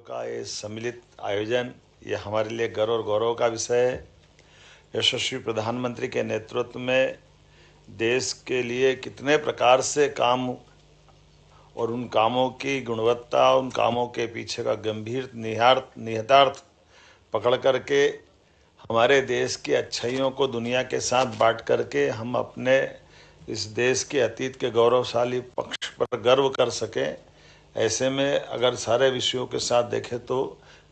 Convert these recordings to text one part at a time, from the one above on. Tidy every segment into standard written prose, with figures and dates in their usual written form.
का ये सम्मिलित आयोजन ये हमारे लिए गर्व और गौरव का विषय है। यशस्वी प्रधानमंत्री के नेतृत्व में देश के लिए कितने प्रकार से काम और उन कामों की गुणवत्ता, उन कामों के पीछे का गंभीर निहितार्थ पकड़ करके हमारे देश की अच्छाइयों को दुनिया के साथ बांट करके हम अपने इस देश के अतीत के गौरवशाली पक्ष पर गर्व कर सकें। ऐसे में अगर सारे विषयों के साथ देखें तो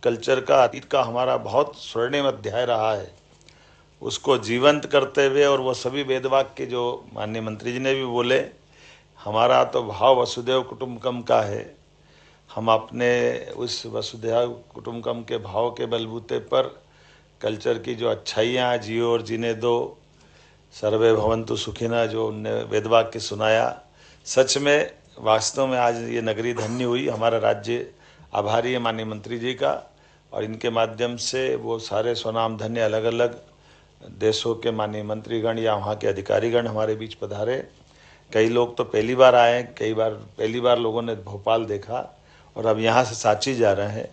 कल्चर का अतीत का हमारा बहुत स्वर्णिम अध्याय रहा है, उसको जीवंत करते हुए और वो सभी वेदवाक्य जो माननीय मंत्री जी ने भी बोले, हमारा तो भाव वसुधैव कुटुंबकम का है। हम अपने उस वसुधैव कुटुंबकम के भाव के बलबूते पर कल्चर की जो अच्छाइयाँ जियो और जीने दो, सर्वे भवन्तु सुखिनः जो उनने वेदवाक्य सुनाया, सच में वास्तव में आज ये नगरी धन्य हुई। हमारा राज्य आभारी है माननीय मंत्री जी का, और इनके माध्यम से वो सारे स्वनाम धन्य अलग अलग देशों के माननीय मंत्रीगण या वहाँ के अधिकारीगण हमारे बीच पधारे। कई लोग तो पहली बार आए, पहली बार लोगों ने भोपाल देखा और अब यहाँ से सांची जा रहे हैं।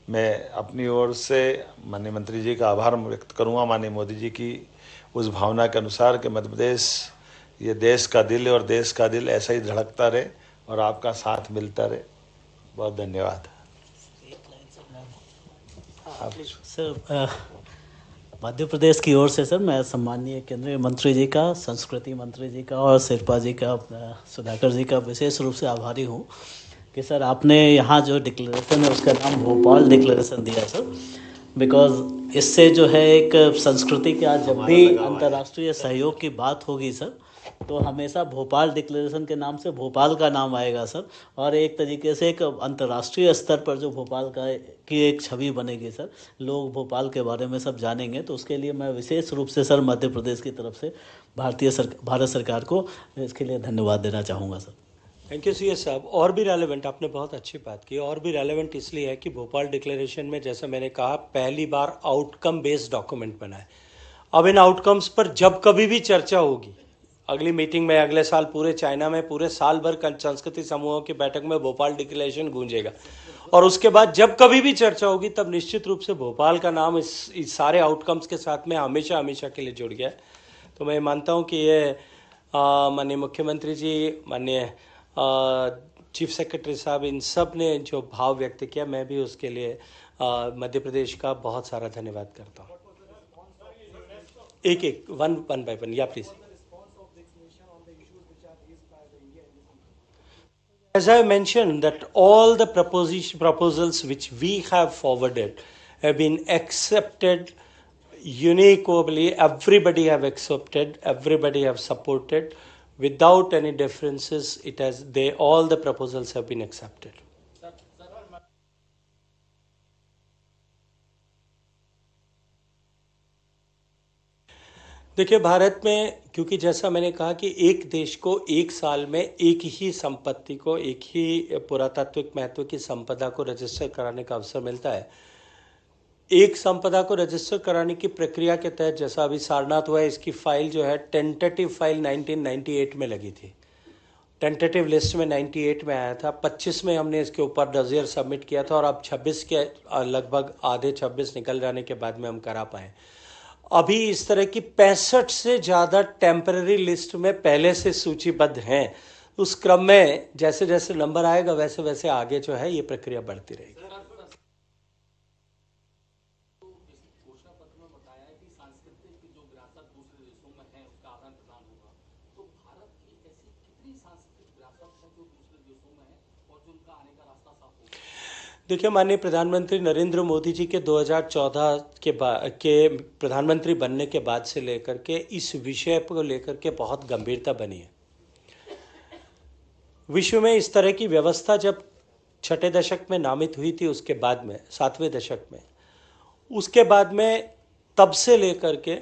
मैं अपनी ओर से माननीय मंत्री जी का आभार व्यक्त करूँगा, माननीय मोदी जी की उस भावना के अनुसार कि मध्य प्रदेश ये देश का दिल है और देश का दिल ऐसा ही धड़कता रहे और आपका साथ मिलता रहे। बहुत धन्यवाद। सर, मध्य प्रदेश की ओर से सर मैं सम्माननीय केंद्रीय मंत्री जी का, संस्कृति मंत्री जी का और शेरपा जी का, सुधाकर जी का विशेष रूप से आभारी हूँ कि सर आपने यहाँ जो डिक्लेरेशन है उसका नाम भोपाल डिक्लेरेशन दिया सर, बिकॉज इससे जो है एक संस्कृति के आज जब भी अंतर्राष्ट्रीय सहयोग की बात होगी सर तो हमेशा भोपाल डिक्लेरेशन के नाम से भोपाल का नाम आएगा सर, और एक तरीके से एक अंतर्राष्ट्रीय स्तर पर जो भोपाल का की एक छवि बनेगी सर, लोग भोपाल के बारे में सब जानेंगे। तो उसके लिए मैं विशेष रूप से सर मध्य प्रदेश की तरफ से भारत सरकार को इसके लिए धन्यवाद देना चाहूँगा sir. Thank you C S साहब। और भी रेलेवेंट, आपने बहुत अच्छी बात की, और भी रेलेवेंट इसलिए है कि भोपाल डिक्लेरेशन में जैसा मैंने कहा पहली बार आउटकम बेस्ड डॉक्यूमेंट बना है। अब इन आउटकम्स पर जब कभी भी चर्चा होगी, अगली मीटिंग में अगले साल पूरे चाइना में पूरे साल भर संस्कृति समूहों की बैठक में भोपाल डिक्लेरेशन गूंजेगा, और उसके बाद जब कभी भी चर्चा होगी तब निश्चित रूप से भोपाल का नाम इस सारे आउटकम्स के साथ में हमेशा हमेशा के लिए जुड़ गया है। तो मैं मानता हूँ कि ये माननीय मुख्यमंत्री जी, माननीय चीफ सेक्रेटरी साहब, इन सब ने जो भाव व्यक्त किया, मैं भी उसके लिए मध्य प्रदेश का बहुत सारा धन्यवाद करता हूँ। एक वन बाय वन, या please. As I mentioned, that all the proposals which we have forwarded have been accepted uniquely. Everybody have accepted, everybody have supported, without any differences. All the proposals have been accepted. देखिए, भारत में क्योंकि जैसा मैंने कहा कि एक देश को एक साल में एक ही संपत्ति को, एक ही पुरातात्विक महत्व की संपदा को रजिस्टर कराने का अवसर मिलता है। एक संपदा को रजिस्टर कराने की प्रक्रिया के तहत जैसा अभी सारनाथ हुआ है, इसकी फाइल जो है टेंटेटिव फाइल 1998 में लगी थी, टेंटेटिव लिस्ट में 98 में आया था, 25 में हमने इसके ऊपर डॉसियर सबमिट किया था, और अब 26 के लगभग आधे 26 निकल जाने के बाद में हम करा पाए। अभी इस तरह की 65 से ज़्यादा टेम्पररी लिस्ट में पहले से सूचीबद्ध हैं। उस क्रम में जैसे जैसे नंबर आएगा वैसे वैसे आगे जो है ये प्रक्रिया बढ़ती रहेगी। देखिए, माननीय प्रधानमंत्री नरेंद्र मोदी जी के 2014 के प्रधानमंत्री बनने के बाद से लेकर के इस विषय को लेकर के बहुत गंभीरता बनी है। विश्व में इस तरह की व्यवस्था जब छठे दशक में नामित हुई थी, उसके बाद में 7वें दशक में, उसके बाद में तब से लेकर के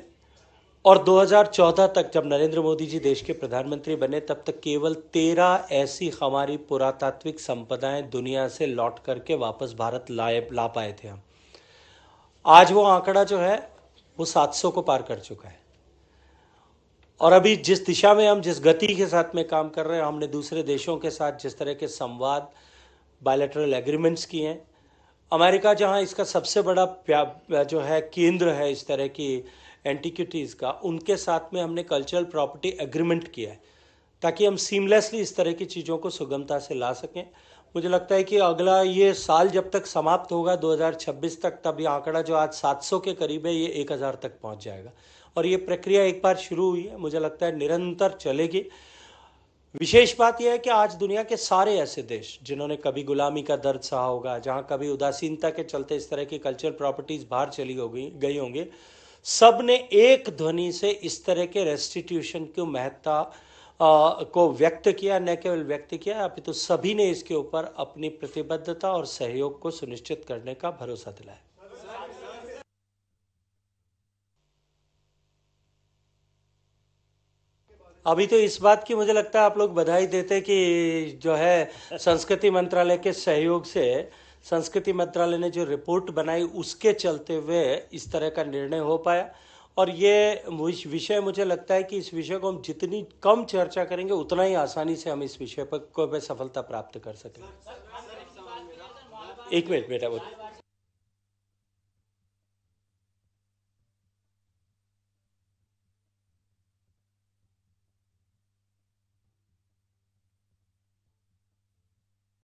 और 2014 तक जब नरेंद्र मोदी जी देश के प्रधानमंत्री बने, तब तक केवल 13 ऐसी हमारी पुरातात्विक संपदाएं दुनिया से लौट करके वापस भारत ला पाए थे हम। आज वो आंकड़ा जो है वो 700 को पार कर चुका है। और अभी जिस दिशा में हम जिस गति के साथ में काम कर रहे हैं, हमने दूसरे देशों के साथ जिस तरह के संवाद, बायलैटरल एग्रीमेंट्स किए हैं, अमेरिका जहां इसका सबसे बड़ा जो है केंद्र है इस तरह की एंटिक्विटीज़ का, उनके साथ में हमने कल्चरल प्रॉपर्टी एग्रीमेंट किया है ताकि हम सीमलेसली इस तरह की चीज़ों को सुगमता से ला सकें। मुझे लगता है कि अगला ये साल जब तक समाप्त होगा 2026 तक, तब ये आंकड़ा जो आज 700 के करीब है ये 1000 तक पहुंच जाएगा। और ये प्रक्रिया एक बार शुरू हुई है, मुझे लगता है निरंतर चलेगी। विशेष बात यह है कि आज दुनिया के सारे ऐसे देश जिन्होंने कभी गुलामी का दर्द सहा होगा, जहां कभी उदासीनता के चलते इस तरह की कल्चरल प्रॉपर्टीज बाहर चली गई होंगी, सब ने एक ध्वनि से इस तरह के रेस्टिट्यूशन की महत्ता को व्यक्त किया। न केवल व्यक्त किया, अपितु सभी ने इसके ऊपर अपनी प्रतिबद्धता और सहयोग को सुनिश्चित करने का भरोसा दिलाया। अभी तो इस बात की मुझे लगता है आप लोग बधाई देते कि जो है संस्कृति मंत्रालय के सहयोग से संस्कृति मंत्रालय ने जो रिपोर्ट बनाई उसके चलते हुए इस तरह का निर्णय हो पाया। और ये विषय, मुझे लगता है कि इस विषय को हम जितनी कम चर्चा करेंगे उतना ही आसानी से हम इस विषय पर सफलता प्राप्त कर सकेंगे। एक मिनट बेटा।